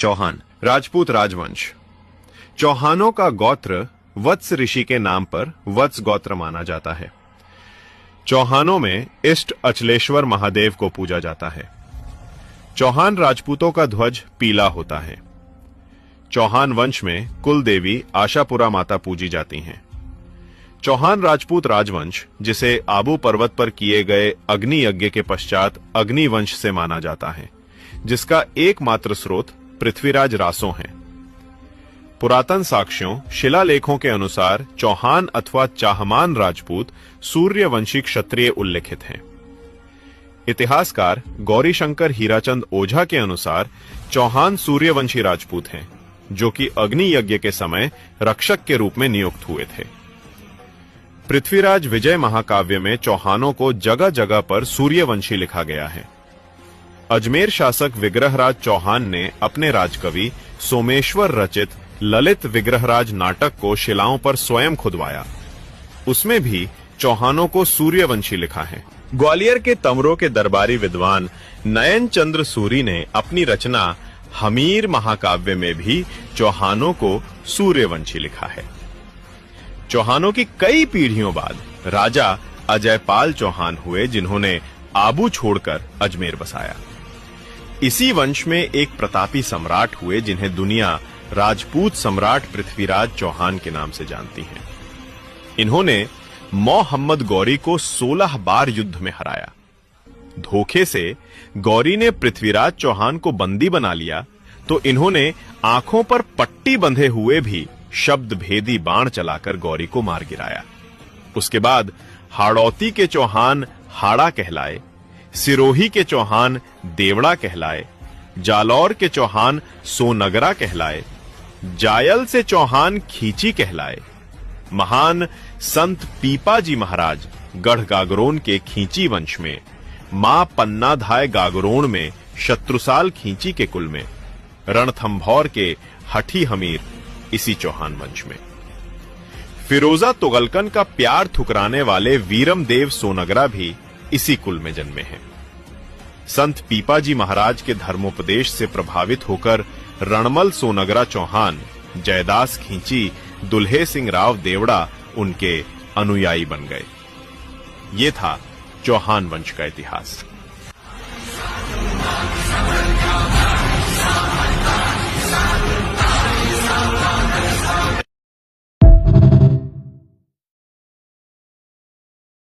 चौहान राजपूत राजवंश। चौहानों का गोत्र वत्स ऋषि के नाम पर वत्स गोत्र माना जाता है। चौहानों में इष्ट अचलेश्वर महादेव को पूजा जाता है। चौहान राजपूतों का ध्वज पीला होता है। चौहान वंश में कुल देवी आशापुरा माता पूजी जाती हैं। चौहान राजपूत राजवंश, जिसे आबू पर्वत पर किए गए अग्नि यज्ञ के पश्चात अग्नि वंश से माना जाता है, जिसका एकमात्र स्रोत पृथ्वीराज रासो हैं। पुरातन साक्ष्यों, शिलालेखों के अनुसार चौहान अथवा चाहमान राजपूत सूर्यवंशी क्षत्रिय उल्लेखित हैं। इतिहासकार गौरीशंकर हीराचंद ओझा के अनुसार चौहान सूर्यवंशी राजपूत हैं, जो कि अग्नि यज्ञ के समय रक्षक के रूप में नियुक्त हुए थे। पृथ्वीराज विजय महाकाव्य में चौहानों को जगह जगह पर सूर्यवंशी लिखा गया है। अजमेर शासक विग्रहराज चौहान ने अपने राजकवि सोमेश्वर रचित ललित विग्रहराज नाटक को शिलाओं पर स्वयं खुदवाया। उसमें भी चौहानों को सूर्यवंशी लिखा है। ग्वालियर के तमरों के दरबारी विद्वान नयन चंद्र सूरी ने अपनी रचना हमीर महाकाव्य में भी चौहानों को सूर्यवंशी लिखा है। चौहानों की कई पीढ़ियों बाद राजा अजयपाल चौहान हुए, जिन्होंने आबू छोड़कर अजमेर बसाया। इसी वंश में एक प्रतापी सम्राट हुए, जिन्हें दुनिया राजपूत सम्राट पृथ्वीराज चौहान के नाम से जानती है। इन्होंने मोहम्मद गौरी को 16 बार युद्ध में हराया। धोखे से गौरी ने पृथ्वीराज चौहान को बंदी बना लिया, तो इन्होंने आंखों पर पट्टी बंधे हुए भी शब्द भेदी बाण चलाकर गौरी को मार गिराया। उसके बाद हाड़ौती के चौहान हाड़ा कहलाए, सिरोही के चौहान देवड़ा कहलाए, जालौर के चौहान सोनगरा कहलाए, जायल से चौहान खींची कहलाए। महान संत पीपाजी महाराज गढ़ गागरोन के खींची वंश में, मां पन्नाधाय गागरोन में शत्रुसाल खींची के कुल में, रणथंभौर के हठी हमीर इसी चौहान वंश में। फिरोजा तुगलकन का प्यार ठुकराने वाले वीरम देव सोनगरा भी इसी कुल में जन्मे हैं। संत पीपाजी महाराज के धर्मोपदेश से प्रभावित होकर रणमल सोनगरा चौहान, जयदास खींची, दुल्हे सिंह राव देवड़ा उनके अनुयायी बन गए। ये था चौहान वंश का इतिहास।